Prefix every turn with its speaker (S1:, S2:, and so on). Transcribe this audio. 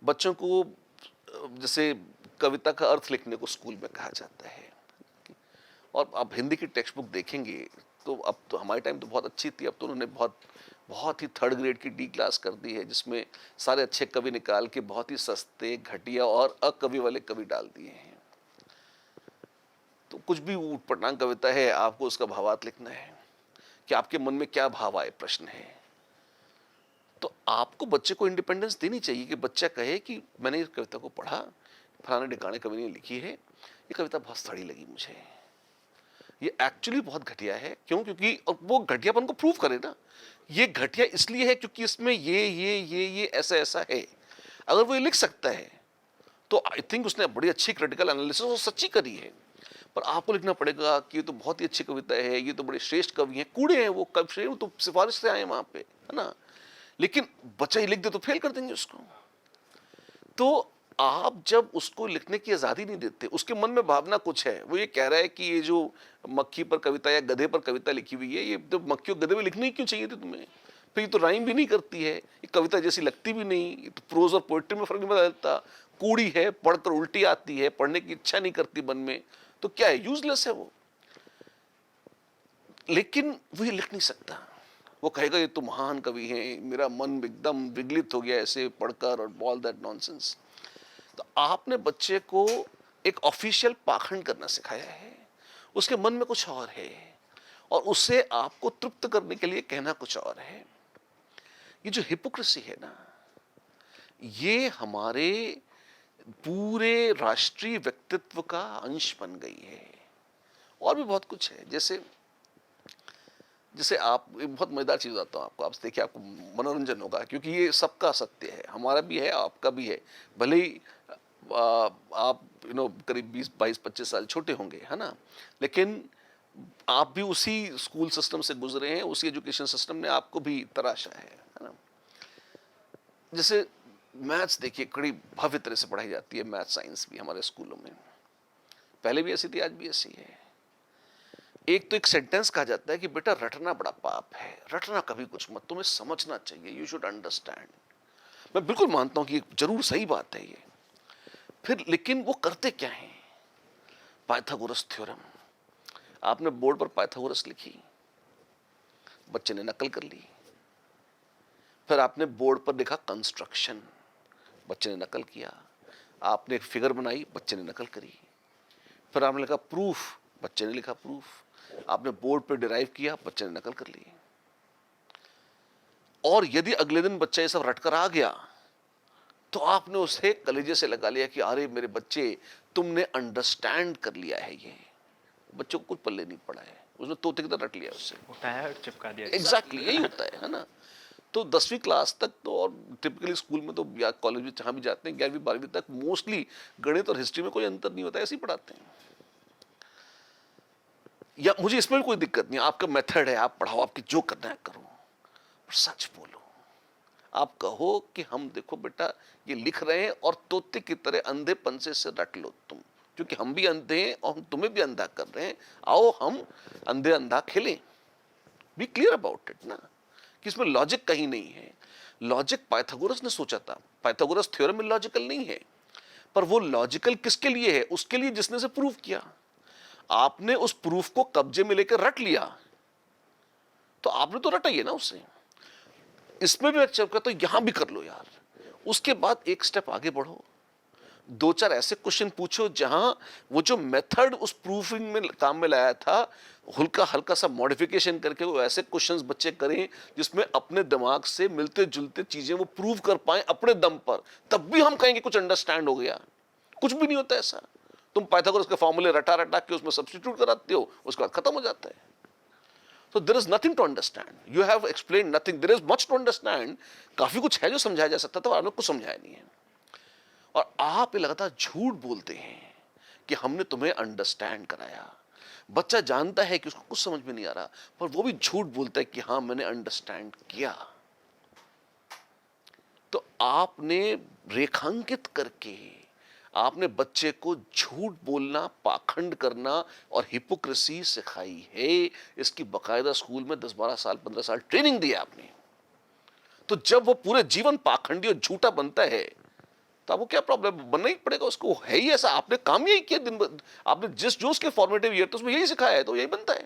S1: बच्चों को जैसे कविता का अर्थ लिखने को स्कूल में कहा जाता है। और आप हिंदी की टेक्स्ट बुक देखेंगे तो अब तो हमारे टाइम तो बहुत अच्छी थी, अब तो उन्होंने बहुत बहुत ही थर्ड ग्रेड की डी क्लास कर दी है, जिसमें सारे अच्छे कवि निकाल के बहुत ही सस्ते, घटिया और अकवि वाले कवि डाल दिए हैं। तो कुछ भी ऊट पटांग कविता है, आपको उसका भावार्थ लिखना है कि आपके मन में क्या भाव आए, प्रश्न है। तो आपको बच्चे को इंडिपेंडेंस देनी चाहिए कि बच्चा कहे कि मैंने इस कविता को पढ़ा, फलाने ढिकाने कवि ने लिखी है, ये कविता बहुत सड़ी लगी मुझे, ये एक्चुअली बहुत घटिया है। क्यों? क्योंकि और वो घटियापन को प्रूव करे ना, ये घटिया इसलिए है क्योंकि इसमें ये ऐसा ऐसा है। अगर वो ये लिख सकता है तो आई थिंक उसने बड़ी अच्छी क्रिटिकल एनालिसिस और सच्ची करी है। पर आपको लिखना पड़ेगा कि ये तो बहुत ही अच्छी कविता है, ये तो बड़े श्रेष्ठ कवि हैं, कूड़े हैं वो कवि, वो तो सिफारिश से आए वहां पे, है ना। लेकिन बच्चा ही लिख दे तो फेल कर देंगे उसको। तो आप जब उसको लिखने की आज़ादी नहीं देते, उसके मन में भावना कुछ है, वो ये कह रहा है कि ये जो मक्खी पर कविता या गधे पर कविता लिखी हुई है, ये तो मक्खी और गधे पे लिखनी क्यों चाहिए थी तुम्हें? फिर ये तो राइम भी नहीं करती है, ये कविता जैसी लगती भी नहीं, ये तो प्रोज और पोएट्री में फर्क नहीं बदलता, कूड़ी है, पढ़कर उल्टी आती है, पढ़ने की इच्छा नहीं करती मन में, तो क्या है, यूजलेस है वो। लेकिन वो ये लिख नहीं सकता। वो कहेगा ये तो महान कवि हैं, मेरा मन एकदम विगलित हो गया ऐसे पढ़कर और ऑल दैट नॉनसेंस। तो आपने बच्चे को एक ऑफिशियल पाखंड करना सिखाया है, उसके मन में कुछ और है और उसे आपको तृप्त करने के लिए कहना कुछ और है। ये जो हिपोक्रेसी है ना, ये हमारे पूरे राष्ट्रीय व्यक्तित्व का अंश बन गई है। और भी बहुत कुछ है, जैसे जैसे आप, बहुत मजेदार चीज बताता हूँ आपको, आप देखिए आपको मनोरंजन होगा, क्योंकि ये सबका सत्य है, हमारा भी है आपका भी है। भले ही आप करीब 20 22 25 साल छोटे होंगे, है ना, लेकिन आप भी उसी स्कूल सिस्टम से गुजरे हैं, उसी एजुकेशन सिस्टम ने आपको भी तराशा है ना। जैसे मैथ्स देखिए, बड़ी भव्य तरह से पढ़ाई जाती है, मैथ साइंस भी हमारे स्कूलों में, पहले भी ऐसी थी, आज भी ऐसी है। एक तो एक सेंटेंस कहा जाता है कि बेटा रटना बड़ा पाप है, रटना कभी कुछ मत, तुम्हें समझना चाहिए, यू शुड अंडरस्टैंड। मैं बिल्कुल मानता हूं कि जरूर सही बात है ये। फिर लेकिन वो करते क्या है? पाइथागोरस थ्योरम, आपने बोर्ड पर पाइथागोरस लिखी, बच्चे ने नकल कर ली। फिर आपने बोर्ड पर लिखा कंस्ट्रक्शन, बच्चे ने नकल किया। आपने एक फिगर बनाई, बच्चे ने नकल करी। फिर आपने लिखा प्रूफ, बच्चे ने लिखा प्रूफ। आपने बोर्ड पर डिराइव किया, बच्चे ने नकल कर ली। और यदि अगले दिन बच्चा ये सब रटकर आ गया तो आपने उसे कलेजे से लगा लिया कि अरे मेरे बच्चे, तुमने अंडरस्टैंड कर लिया है। ये बच्चों को कुछ पल्ले नहीं पड़ा है, उसने तोते की तरह रट लिया, उससे
S2: उठाया और चिपका दिया।
S1: एग्जैक्टली यही होता है ना। तो 10वीं क्लास तक तो, और टिपिकली स्कूल में तो या कॉलेज में जहां भी जाते हैं, 11वीं 12वीं तक मोस्टली गणित और हिस्ट्री में कोई अंतर नहीं होता है, ऐसे ही पढ़ाते हैं। या मुझे इसमें भी कोई दिक्कत नहीं, आपका मेथड है, आप पढ़ाओ, आपकी जो करना है करो, पर सच बोलो। आप कहो कि हम देखो बेटा ये लिख रहे हैं और तोते की तरह अंधेपन से रट लो तुम, क्योंकि हम भी अंधे हैं और हम तुम्हें भी अंधा कर रहे हैं, आओ हम अंधे अंधा खेलें। बी क्लियर अबाउट इट ना, कि इसमें लॉजिक कहीं नहीं है। लॉजिक पाइथागोरस ने सोचा था, पाइथागोरस थ्योरम में लॉजिकल नहीं है, पर वो लॉजिकल किसके लिए है? उसके लिए जिसने से प्रूफ किया। आपने उस प्रूफ को कब्जे में लेकर रट लिया, तो आपने तो रटा ही है ना उससे। इसमें भी अच्छा तो यहां भी कर लो यार। उसके बाद एक स्टेप आगे बढ़ो, 2 4 ऐसे क्वेश्चन पूछो जहां वो जो मेथड उस प्रूफिंग में काम में लाया था, हल्का हल्का सा मॉडिफिकेशन करके वो ऐसे क्वेश्चंस बच्चे करें जिसमें अपने दिमाग से मिलते जुलते चीजें वो प्रूव कर पाए अपने दम पर, तब भी हम कहेंगे कुछ अंडरस्टैंड हो गया। कुछ भी नहीं होता ऐसा। तुम पाइथागोरस के फॉर्मूले रटा रटा के उसमें सब्स्टिट्यूट कराते हो, उसके बाद खत्म हो जाता है। So there is nothing to understand. You have explained nothing. There is much to understand. काफी कुछ है जो समझाया जा सकता था, आपने कुछ समझाया नहीं है। और आप ये लगातार झूठ बोलते हैं कि हमने तुम्हें अंडरस्टैंड कराया। बच्चा जानता है कि उसको कुछ समझ में नहीं आ रहा, पर वो भी झूठ बोलता है कि हाँ मैंने अंडरस्टैंड किया। तो आपने रेखांकित करके आपने बच्चे को झूठ बोलना, पाखंड करना और हिपोक्रेसी सिखाई है। इसकी बकायदा स्कूल में 10 12 साल 15 साल ट्रेनिंग दी आपने। तो जब वो पूरे जीवन पाखंडी और झूठा बनता है, तो आपको क्या प्रॉब्लम, बनना ही पड़ेगा उसको, है ही ऐसा, आपने काम यही किया दिन भर, आपने जिस जो उसके फॉर्मेटिव ईयर थे उसमें यही सिखाया है तो यही बनता है।